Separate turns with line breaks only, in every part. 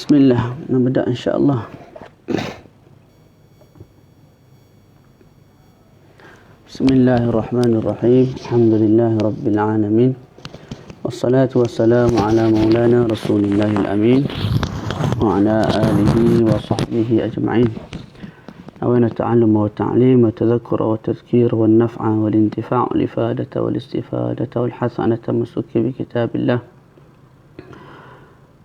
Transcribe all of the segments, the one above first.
Bismillah, nabda insya-Allah. Bismillahirrahmanirrahim. Alhamdulillahirabbil alamin. Wassalatu wassalamu ala maulana Rasulillahil amin wa ala alihi wa sahbihi ajma'in. أولا التعلم والتعليم والتذكر والتذكير والنفع والانتفاع والإفادة والاستفادة والحث عن التمسك بكتاب الله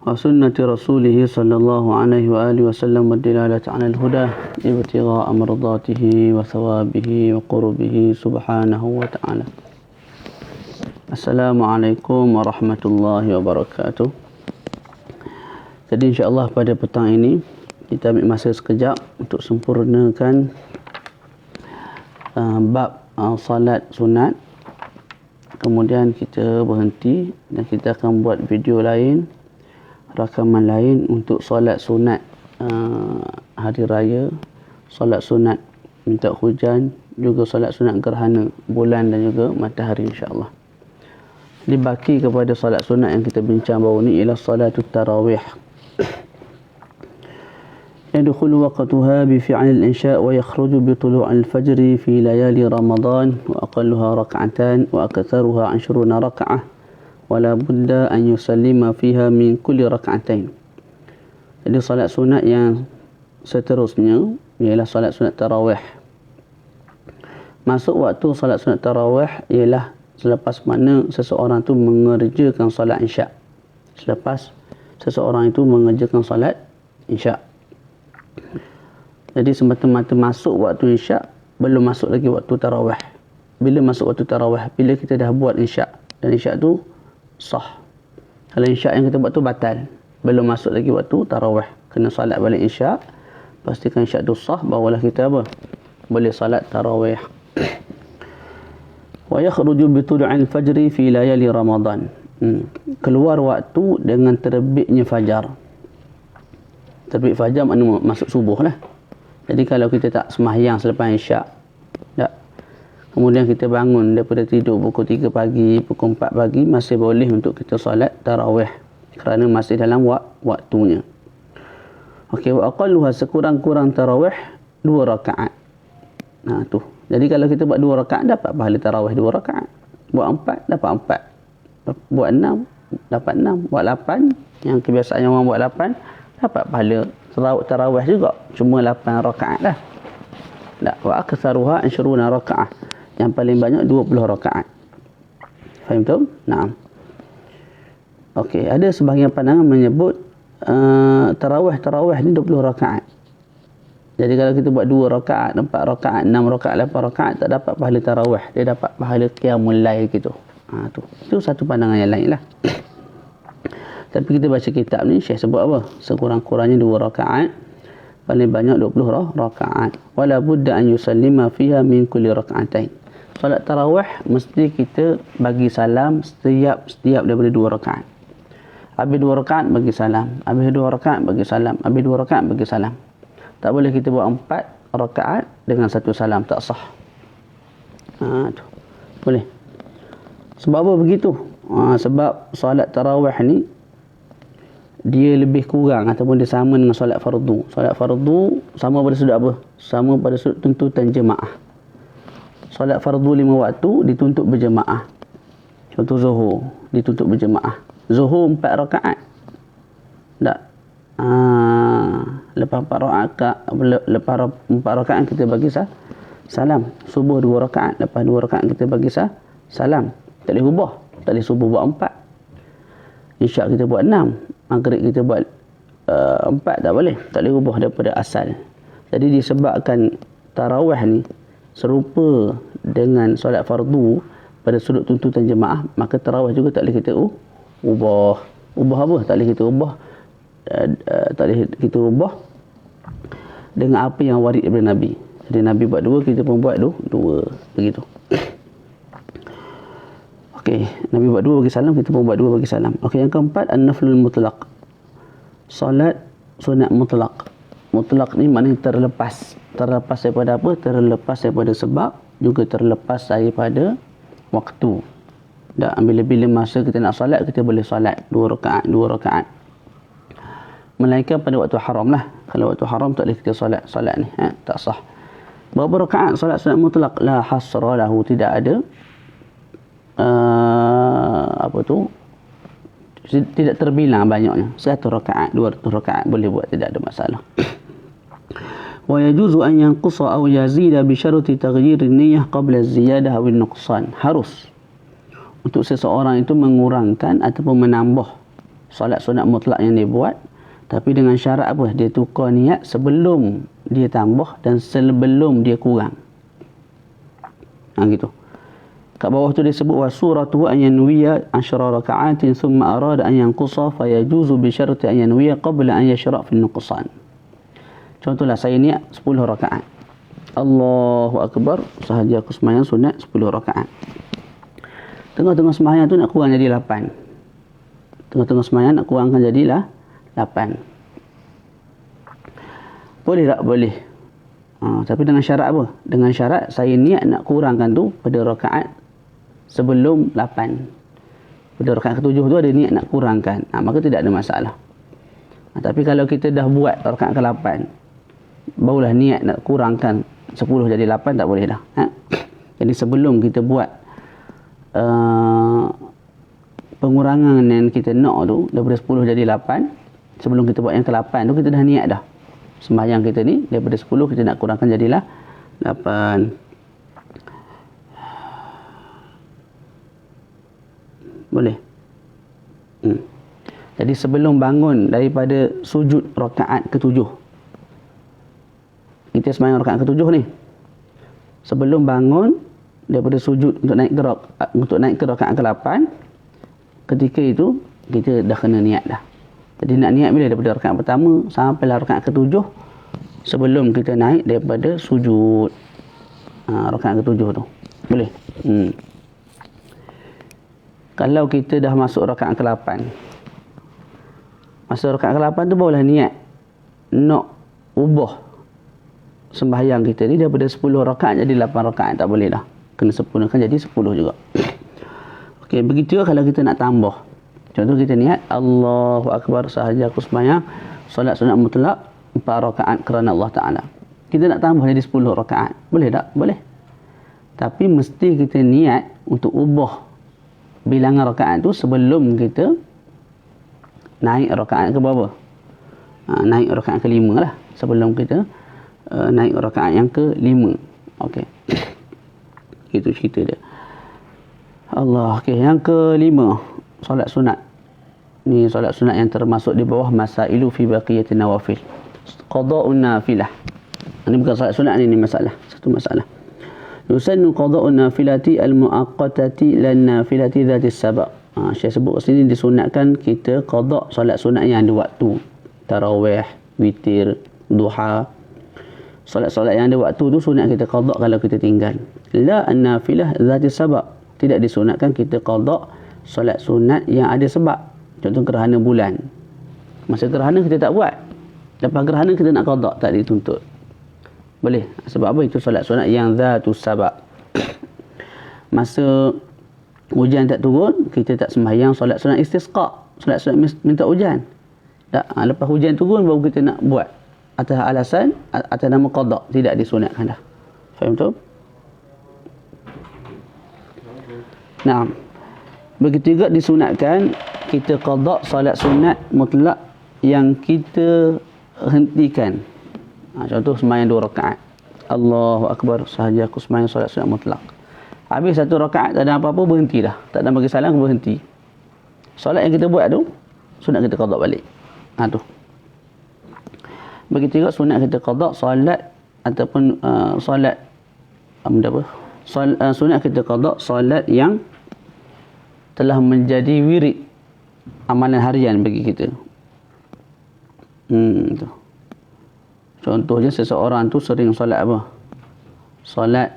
وسنة رسوله صلى الله عليه وآله وسلم والدلالة على الهدى ابتغاء مرضاته وثوابه وقربه سبحانه وتعالى. السلام عليكم ورحمة الله وبركاته. Jadi insya-Allah pada petang ini kita ambil masa sekejap untuk sempurnakan bab salat sunat. Kemudian kita berhenti dan kita akan buat video lain, rakaman lain untuk solat sunat hari raya, solat sunat minta hujan, juga solat sunat gerhana bulan dan juga matahari insya-Allah. Dibaki kepada solat sunat yang kita bincang baru ni ialah solatut tarawih. يدخل وقتها بفعل الإنشاء ويخرج بطلوع الفجر في ليالي رمضان وأقلها ركعتان وأكثرها 20 ركعة ولا بد أن يسلم فيها من كل ركعتين. Jadi salat sunat yang seterusnya ialah salat sunat tarawih. Masuk waktu salat sunat tarawih ialah selepas mana seseorang tu mengerjakan salat isyak. Selepas seseorang itu mengerjakan salat isyak. Jadi semata-mata masuk waktu isyak, belum masuk lagi waktu tarawih. Bila masuk waktu tarawih? Bila kita dah buat isyak dan isyak tu sah. Kalau isyak yang kita buat tu batal, belum masuk lagi waktu tarawih. Kena salat balik isyak, pastikan isyak tu sah, barulah kita apa? Boleh salat tarawih. Wa yakhruju bi tul'il fajri fi layali Ramadan. Keluar waktu dengan terbitnya fajar. Terbit fajar maknanya masuk subuh lah. Jadi kalau kita tak sembahyang selepas isyak, tak, kemudian kita bangun daripada tidur pukul 3 pagi, pukul 4 pagi, masih boleh untuk kita solat tarawih kerana masih dalam waktunya. Okey, wa aqalluha, sekurang-kurang tarawih 2 rakaat. Tu. Jadi kalau kita buat 2 rakaat dapat pahala tarawih 2 rakaat. Buat 4 dapat 4. Buat 6 dapat 6. Buat 8, yang kebiasaannya orang buat 8, dapat pahala tarawih juga, cuma 8 rakaat lah. Tak, wa aktsaruha 20 rakaat. Yang paling banyak 20 rakaat. Faham tu? Naam. Okey, ada sebahagian pandangan menyebut tarawih ni 20 rakaat. Jadi kalau kita buat 2 rakaat, 4 rakaat, 6 rakaat, 8 rakaat, tak dapat pahala tarawih, dia dapat pahala qiyamul lail gitu. Tu. Itu satu pandangan yang lain lah. Tapi kita baca kitab ni, Syekh sebut apa? Sekurang-kurangnya 2 rakaat, paling banyak 20 rakaat. Wala budda an yusallima fiha min kulli raka'atain. Solat tarawih mesti kita bagi salam setiap daripada 2 rakaat. Habis 2 rakaat bagi salam, habis 2 rakaat bagi salam, habis 2 rakaat bagi salam. Tak boleh kita buat 4 rakaat dengan 1 salam, tak sah. Tu. Boleh. Sebab apa begitu? Sebab solat tarawih ni dia lebih kurang ataupun dia sama dengan solat fardu. Solat fardu sama pada sudut apa? Sama pada sudut tuntutan jemaah. Solat fardu 5 waktu dituntut berjemaah. Contoh Zuhur dituntut berjemaah. Zuhur 4 rakaat. Tak. Lepas 4 rakaat kita bagi salam. Subuh 2 rakaat, lepas 2 rakaat kita bagi salam. Tak boleh ubah. Tak boleh subuh buat 4. Isyak kita buat 6. Maghrib kita buat 4, tak boleh. Tak boleh ubah daripada asal. Jadi disebabkan tarawih ni serupa dengan solat fardu pada sudut tuntutan jemaah, maka tarawih juga tak boleh kita ubah. Ubah apa? Tak boleh kita ubah. Tak boleh kita ubah dengan apa yang warid daripada Nabi. Jadi Nabi buat 2, kita pun buat 2. Begitu. Okey, Nabi buat 2 bagi salam, kita pun buat 2 bagi salam. Okey, yang keempat, an-naflul mutlaq. Salat sunat mutlaq. Mutlaq ni maknanya terlepas. Terlepas daripada apa? Terlepas daripada sebab, juga terlepas daripada waktu. Dan bila-bila masa kita nak salat, kita boleh salat 2 rakaat, 2 rakaat. melainkan pada waktu haram lah. Kalau waktu haram tak boleh kita solat ni, tak sah. Berapa rakaat solat sunat mutlak? La hasra lahu, tidak ada tidak terbilang banyaknya. 1 rakaat, 200 rakaat boleh buat, tidak ada masalah. Wa yajuzu an yanqusa aw yazida bi syarti taghyir an-niyyah qabla az-ziyadah aw an-nuqsan. Harus untuk seseorang itu mengurangkan ataupun menambah solat sunat mutlak yang dia buat, tapi dengan syarat apa? Dia tukar niat sebelum dia tambah dan sebelum dia kurang. Gitu. Kat bawah tu dia sebut wa suratu an yanwiya 10 raka'atin thumma arada an yanqusa fa yajuzu bi syarti an yanwiya qabla an yashra' fi an-nuqsan. Contohlah saya niat 10 rakaat. Allahu akbar, sahaja aku sembahyang sunat 10 rakaat. Tengah-tengah sembahyang tu nak kurang jadi 8. Tengah-tengah sembahyang nak kurangkan jadilah 8. Boleh tak? Boleh. Tapi dengan syarat apa? Dengan syarat saya niat nak kurangkan tu pada rakaat sebelum 8. Pada rakaat ke-7 tu ada niat nak kurangkan. Maka tidak ada masalah. Tapi kalau kita dah buat rakaat ke-8, barulah niat nak kurangkan 10 jadi 8, tak boleh dah. Jadi sebelum kita buat pengurangan yang kita nak tu, daripada 10 jadi 8, sebelum kita buat yang ke-8 tu, kita dah niat dah. Sembahyang kita ni daripada 10 kita nak kurangkan jadilah 8. Boleh. Jadi sebelum bangun daripada sujud rakaat ke-7, kita sembahyang rakaat ke-7 ni, sebelum bangun daripada sujud untuk naik ke rakaat ke-8, ketika itu kita dah kena niat dah. Jadi nak niat bila? Daripada rakaat pertama sampailah rakaat ke-7 sebelum kita naik daripada sujud. Rakaat ke-7 tu. Boleh? Kalau kita dah masuk rakaat ke-8, masuk rakaat ke-8 tu barulah niat nak ubah sembahyang kita ni daripada 10 rakaat jadi 8 rakaat. Tak boleh dah. Kena sempurnakan jadi 10 juga. Okey, begitu kalau kita nak tambah. Contoh kita niat Allahu akbar, sahaja aku sembahyang solat sunat mutlak 4 rakaat kerana Allah Taala. Kita nak tambah jadi 10 rakaat. Boleh tak? Boleh. Tapi mesti kita niat untuk ubah bilangan rakaat tu sebelum kita naik rakaat ke berapa? Naik rakaat ke-5 lah. Sebelum kita naik rakaat yang ke-5. Okey. Itu cerita dia. Allah. Okey, yang ke-5, solat sunat. Ni solat sunat yang termasuk di bawah masailu fi baqiyatin nawafil. Qada'un nafilah. Ini bukan solat sunat ni masalah. Satu masalah. Yusannu qada'un nafilati al-muaqqatati lan nafilati dhatis sabab. Syekh sebut kat sini disunatkan kita qada' solat sunat yang ada waktu. Tarawih, witir, duha. Solat-solat yang ada waktu tu sunat kita qada' kalau kita tinggal. La an-nafilah dhatis sabab. Tidak disunatkan kita qada' solat sunat yang ada sebab. Contoh gerhana bulan. Masa gerhana kita tak buat. Lepas gerhana kita nak qada', tak dituntut. Boleh. Sebab apa? Itu solat sunat yang dhatus sabab. Masa hujan tak turun, kita tak sembahyang solat sunat istisqa. Solat sunat minta hujan. Tak. Lepas hujan turun baru kita nak buat. Atas alasan, atas nama qada'. Tidak disunatkan dah. Faham tu? Nah. Begitu juga disunatkan kita qada' solat sunat mutlak yang kita hentikan. Contoh sembahyang 2 rakaat. Allahu akbar, sahaja aku sembahyang solat sunat mutlak. Habis 1 rakaat tak ada apa-apa, berhenti dah. Tak ada bagi salam, berhenti. Solat yang kita buat tu sunat kita qada' balik. Tu. Begitu juga sunat kita qada' solat ataupun solat apa? Sunat kita qada' solat yang telah menjadi wirid amalan harian bagi kita. Tu. Contohnya seseorang tu sering solat apa? Solat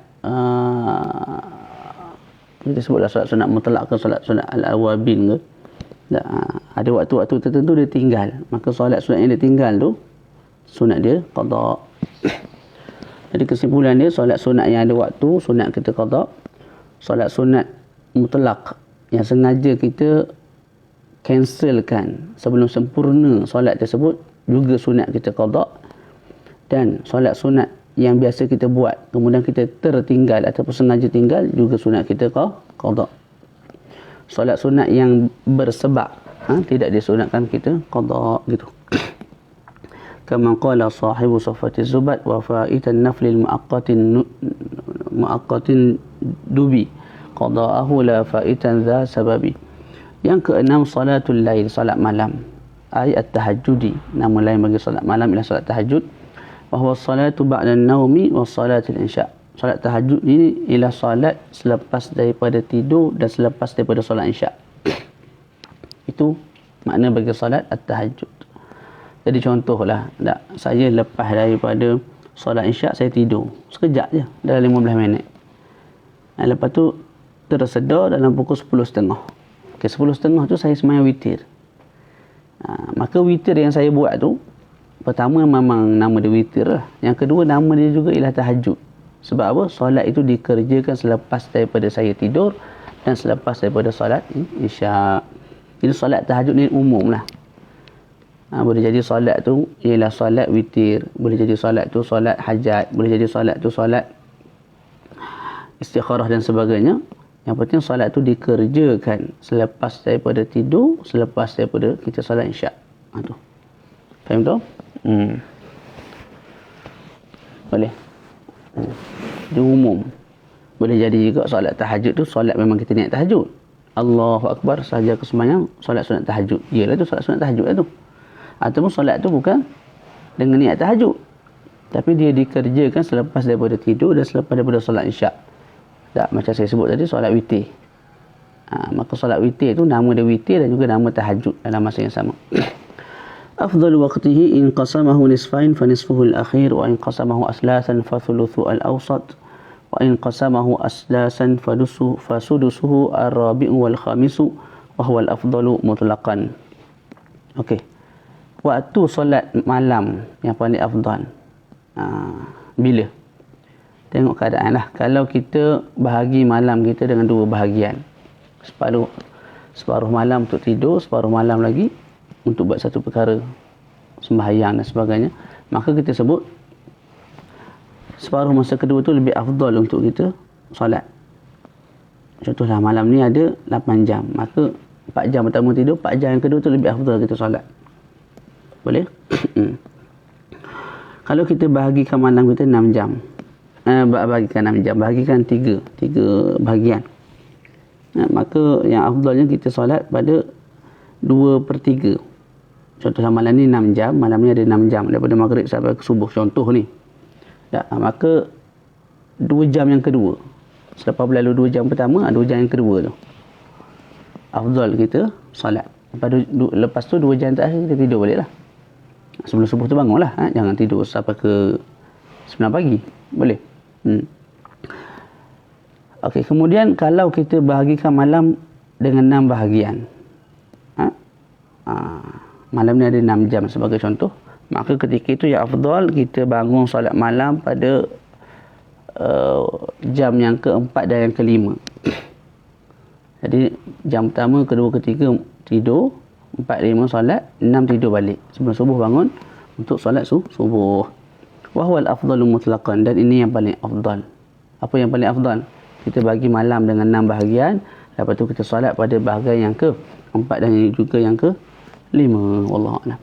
kita sebutlah solat sunat mutlak ke solat sunat al-awabin ke. Ada waktu-waktu tertentu dia tinggal. Maka solat sunat yang dia tinggal tu sunat dia qada'. Jadi kesimpulan dia, solat sunat yang ada waktu sunat kita qada'. Solat sunat mutlak yang sengaja kita cancelkan sebelum sempurna solat tersebut juga sunat kita qada. Dan solat sunat yang biasa kita buat kemudian kita tertinggal ataupun sengaja tinggal juga sunat kita qada. Solat sunat yang bersebab tidak disunatkan kita qada gitu. Kama qala sahibu Safati Zubat wa fa'itan naflil muaqqatin dubi qada'ahu la fa'itan dha sababi. Yang keenam, salatul lail, salat malam, ay at-tahajjudi. Nama lain bagi salat malam ialah salat tahajud. Wa huwa salatu ba'da an-naumi wa salatul insya. Salat tahajud ini ialah salat selepas daripada tidur dan selepas daripada salat insya. Itu makna bagi salat at-tahajud. Jadi contohlah, saya lepas daripada solat isyak, saya tidur sekejap je, dalam 15 minit. Lepas tu tersedar dalam pukul 10.30. Okey, 10.30 tu saya sembahyang witir. Maka witir yang saya buat tu, pertama memang nama dia witir lah. Yang kedua, nama dia juga ialah tahajud. Sebab apa? Solat itu dikerjakan selepas daripada saya tidur dan selepas daripada solat isyak. Jadi solat tahajud ni umum lah. Boleh jadi solat tu ialah solat witir, boleh jadi solat tu solat hajat, boleh jadi solat tu solat istikharah dan sebagainya. Yang penting solat tu dikerjakan selepas daripada tidur, selepas daripada kita solat isyak. Tu. Faham tu? Boleh. Itu umum. Boleh jadi juga solat tahajud tu solat memang kita niat tahajud. Allahu Akbar sahaja ke sembahyang, solat sunat tahajud. Iyalah tu solat sunat tahajud lah tu. Ataupun solat tu bukan dengan niat tahajud, tapi dia dikerjakan selepas daripada tidur dan selepas daripada solat isyak. Tak, macam saya sebut tadi, solat witir. Maka solat witir tu nama dia witir dan juga nama tahajud dalam masa yang sama. Afdalu waqtihi in qasamahu nisfain fa nisfuhu al-akhir wa in qasamahu aslasan fa thuluthu al-awsat wa in qasamahu aslasan fa sudusuhu ar-rabi'u wal khamisu wa huwa al-afdalu mutlaqan. Okey. Waktu solat malam yang paling afdal bila? Tengok keadaan lah. Kalau kita bahagi malam kita dengan dua bahagian, separuh malam untuk tidur, separuh malam lagi untuk buat satu perkara, sembahyang dan sebagainya, maka kita sebut separuh masa kedua tu lebih afdal untuk kita solat. Contohlah malam ni ada 8 jam, maka 4 jam pertama tidur, 4 jam yang kedua tu lebih afdal kita solat. Boleh? Kalau kita bahagikan malam kita 6 jam. Bahagikan 6 jam. Bahagikan 3 bahagian. Maka yang afdalnya kita solat pada 2/3. Contohnya malam ni 6 jam. Malam ni ada 6 jam. Daripada maghrib sampai ke subuh. Contoh ni. Maka 2 jam yang kedua. Selepas berlalu 2 jam pertama, 2 jam yang kedua tu afdal kita solat. Lepas tu 2 jam terakhir kita tidur balik lah. Sebelum subuh tu bangunlah. Jangan tidur sampai ke 9 pagi. Boleh. Okey, kemudian kalau kita bahagikan malam dengan 6 bahagian. Malam ni ada 6 jam sebagai contoh. Maka ketika itu yang afdal kita bangun solat malam pada jam yang keempat dan yang kelima. Jadi jam pertama, kedua, ketiga tidur, 4, 5 solat, 6 tidur balik. Sebelum subuh bangun untuk solat subuh. Wa huwal afdalu mutlaqan, dan ini yang paling afdal. Apa yang paling afdal? Kita bagi malam dengan 6 bahagian, lepas tu kita solat pada bahagian yang ke-4 dan juga yang ke-5. Wallahu a'lam.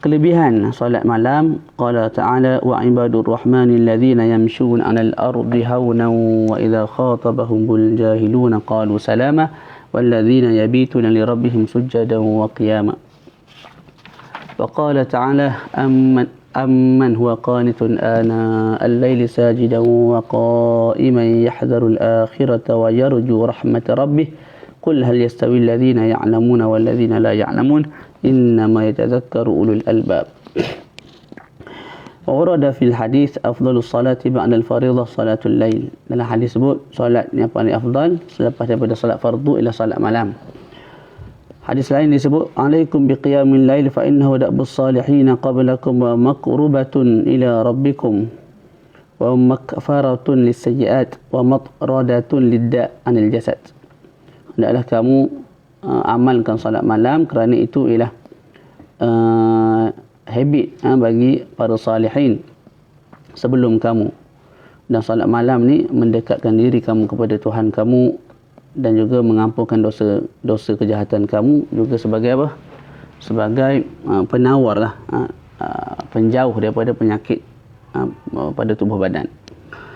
Kelebihan solat malam, qala ta'ala wa ibadur rahmanil ladzina yamshuna 'alal ardi hawnan wa idza khatabahumul jahiluna qalu salama wal ladzina yabituna li rabbihim sujadan wa qiyama. Wa qala ta'ala amman huwa qanitun ana al-laili sajidan wa qa'iman yahdharu al-akhirata wa yarju rahmat rabbih qul hal yastawi alladhina ya'lamuna wal ladzina la ya'lamun innama yatadhakkaru ulul albab. Warada fil hadis afdalus salati ba'da al-fariḍah salatul lail. Dalam hadis sebut solat yang paling afdal selepas daripada solat fardu ialah solat malam. Hadis lain disebut alaikum biqiyamil lail fa innahu da'bus salihin qablakum wa maqrubatun ila rabbikum wa makfaratun lis-sayyi'at wa matradatun lid-da' anil jasad. Hendaklah kamu amalkan solat malam kerana itu ialah habit bagi para salihin sebelum kamu. Dan salat malam ni mendekatkan diri kamu kepada Tuhan kamu dan juga mengampunkan dosa kejahatan kamu, juga sebagai apa? Sebagai penawar lah, penjauh daripada penyakit pada tubuh badan.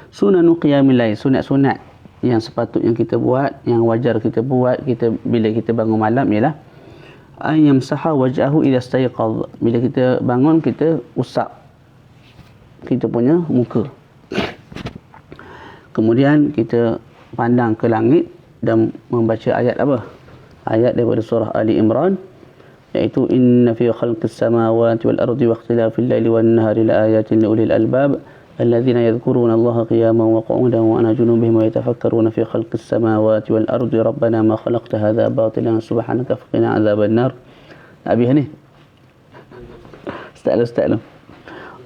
Sunanu qiyamil lail, sunat-sunat yang sepatutnya kita buat, yang wajar kita buat bila kita bangun malam ialah ayyamsaha wajhahu idza istayqadha. Bila kita bangun, kita usap kita punya muka. Kemudian kita pandang ke langit dan membaca ayat apa? Ayat daripada surah Ali Imran, iaitu inna fi khalqis samawati wal ardi wa ikhtilafil laili wan nahari laayatin liulil albab الذين يذكرون الله قياما وقعودا وعلى جنوبهم ويتفكرون في خلق السماوات والأرض ربنا ما خلقت هذا باطلا سبحانك فقنا عذاب النار. أبي هني استألم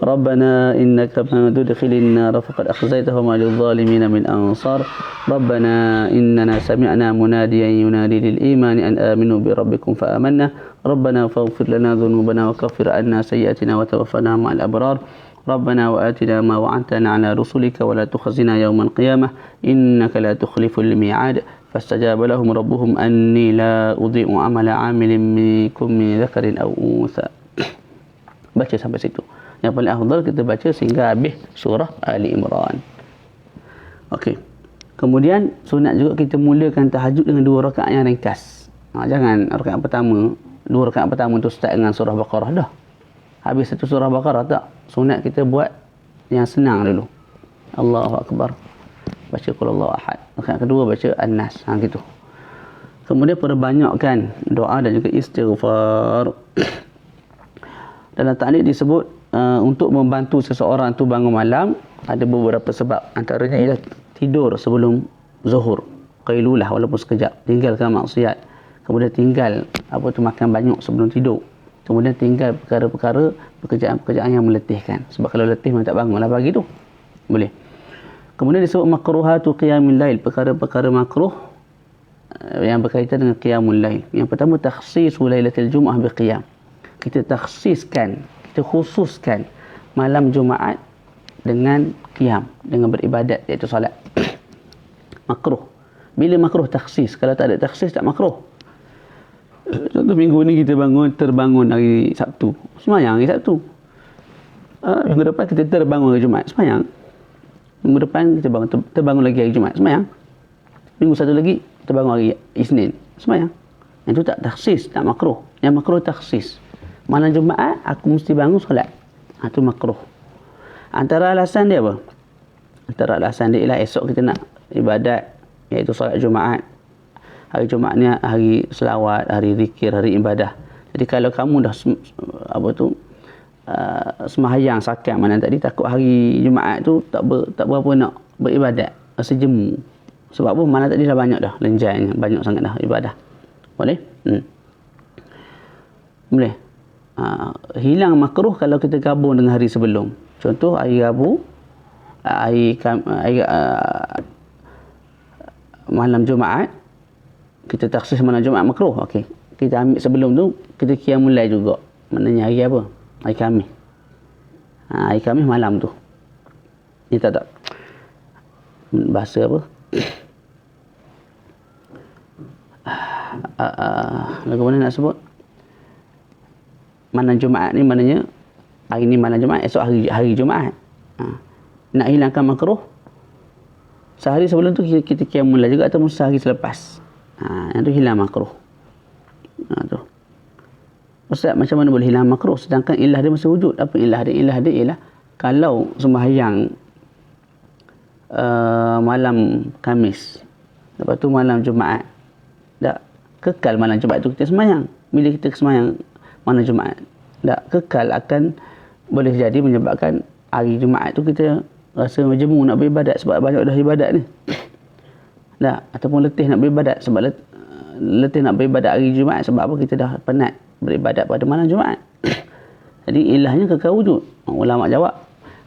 ربنا إنك من تدخل النار فقد أخزيته وما للظالمين من أنصار ربنا إننا سمعنا مناديا ينادي للإيمان أن آمنوا بربكم فآمنا ربنا فاغفر لنا ذنوبنا وكفر عنا سيئاتنا وتوفنا مع الأبرار ربنا وآتنا ما وعدتنا على رسلك ولا تخزنا يوم القيامة إنك لا تخلف الميعاد فاستجاب لهم ربهم أني لا أضيع عمل عامل منكم من ذكر أو أنثى. Baca sampai situ. Yang paling afdal kita baca sehingga habis surah Ali Imran. Okey. Kemudian sunat juga kita mulakan tahajud dengan 2 rakaat yang ringkas. Jangan rakaat pertama, 2 rakaat pertama tu start dengan surah Baqarah dah. Habis satu surah Baqarah tak. Sunat kita buat yang senang dulu. Allahu Akbar. Baca Qul Huwallahu Ahad. Rakaat kedua baca An-Nas. Gitu. Kemudian perbanyakkan doa dan juga istighfar. Dalam ta'liq disebut untuk membantu seseorang tu bangun malam ada beberapa sebab. Antaranya ialah tidur sebelum zuhur, qailulah walaupun sekejap, tinggalkan maksiat, kemudian tinggal makan banyak sebelum tidur, kemudian tinggal perkara-perkara, pekerjaan-pekerjaan yang meletihkan. Sebab kalau letih memang tak bangunlah pagi tu. Boleh. Kemudian disebut makruhatu qiyamul lail, perkara-perkara makruh yang berkaitan dengan qiyamul lail. Yang pertama, takhsisu lailatul jumu'ah biqiyam. Kita takhsiskan, kita khususkan malam Jumaat dengan qiyam, dengan beribadat, iaitu solat. Makruh. Bila makruh takhsis? Kalau tak ada takhsis, tak makruh. Contoh minggu ni kita terbangun hari Sabtu, sembahyang hari Sabtu. Minggu depan kita terbangun hari Jumaat, sembahyang. Minggu depan kita terbangun lagi hari Jumaat, sembahyang. Minggu satu lagi terbangun hari Isnin, sembahyang. Yang tu tak takhsis, tak makruh. Yang makruh takhsis. Malam Jumaat aku mesti bangun solat. Itu makruh. Antara alasan dia apa? Antara alasan dia ialah esok kita nak ibadat, iaitu solat Jumaat. Hari Jumaat ni hari selawat, hari zikir, hari ibadah. Jadi kalau kamu dah sembahyang sakat malam tadi, takut hari Jumaat tu tak berapa nak beribadat, rasa jemu. Sebab apa? Malam tadi dah banyak dah lenjanya, banyak sangat dah ibadah. Boleh? Boleh. Hilang makruh kalau kita gabung dengan hari sebelum. Contoh hari Rabu, malam Jumaat, kita takhsis malam Jumaat makruh. Okey. Kita ambil sebelum tu, kita qiyamul lail juga. Maknanya hari apa? Hari Khamis. Hari Khamis malam tu. Ni tak. Bahasa apa? Lagu mana nak sebut? Malam Jumaat ni maknanya hari ni malam Jumaat, esok hari Jumaat. Nak hilangkan makruh, sehari sebelum tu kita qiyamul lail juga, ataupun sehari selepas. Yang tu hilang makruh. Tu. Ustaz, macam mana boleh hilang makruh sedangkan ilah dia masih wujud? Apa ilah dia? Ilah dia ialah kalau sembahyang malam Khamis, lepas tu malam Jumaat, tak kekal malam Jumaat tu kita sembahyang. Bila kita sembahyang malam Jumaat, tak kekal, akan boleh jadi menyebabkan hari Jumaat tu kita rasa jemu nak beribadat sebab banyak dah ibadat ni. Tak, ataupun letih nak beribadat sebab letih nak beribadat hari Jumaat sebab apa? Kita dah penat beribadat pada malam Jumaat. Jadi ilahnya kekal wujud. Ulama jawab,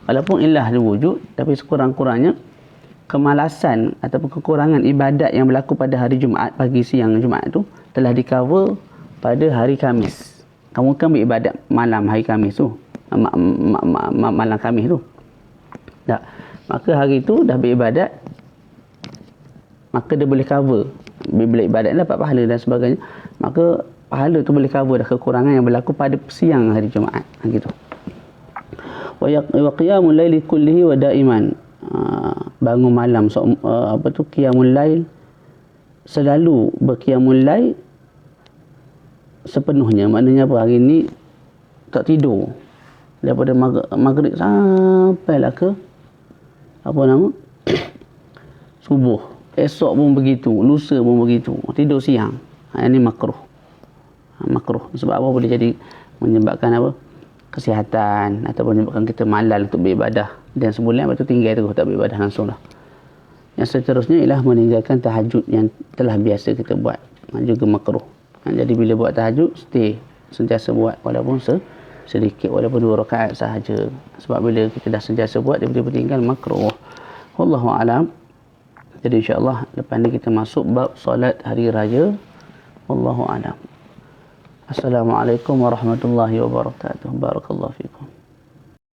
walaupun ilah dia wujud, tapi sekurang-kurangnya kemalasan ataupun kekurangan ibadat yang berlaku pada hari Jumaat, pagi siang Jumaat tu telah di-cover pada hari Khamis. kamu kan beribadat malam hari Khamis tu, malam Khamis tu. Tak. Maka hari tu dah beribadat, maka dia boleh cover. Bila ibadat dapat pahala dan sebagainya, maka pahala tu boleh cover dah kekurangan yang berlaku pada siang hari Jumaat. Gitu. Wa qiyamul laili kullihi wa daiman. Bangun malam, qiyamul lail, selalu berqiyamul lail sepenuhnya. Maknanya apa? Hari ni tak tidur daripada maghrib sampailah ke subuh. Esok pun begitu, lusa pun begitu, tidur siang. Ini makruh. Makruh sebab apa? Boleh jadi menyebabkan kesihatan ataupun menyebabkan kita malal untuk beribadah, dan sebulan lepas tu tinggal terus tak beribadah langsung lah. Yang seterusnya ialah meninggalkan tahajud yang telah biasa kita buat, juga makruh. Jadi bila buat tahajud, sentiasa buat walaupun sedikit, walaupun 2 rakaat sahaja. Sebab bila kita dah sentiasa buat, dia boleh tinggal makruh. Wallahu a'lam. Jadi insya-Allah lepas ni kita masuk bab solat hari raya. Wallahu a'lam. Assalamualaikum warahmatullahi wabarakatuh. Barakallahu fikum.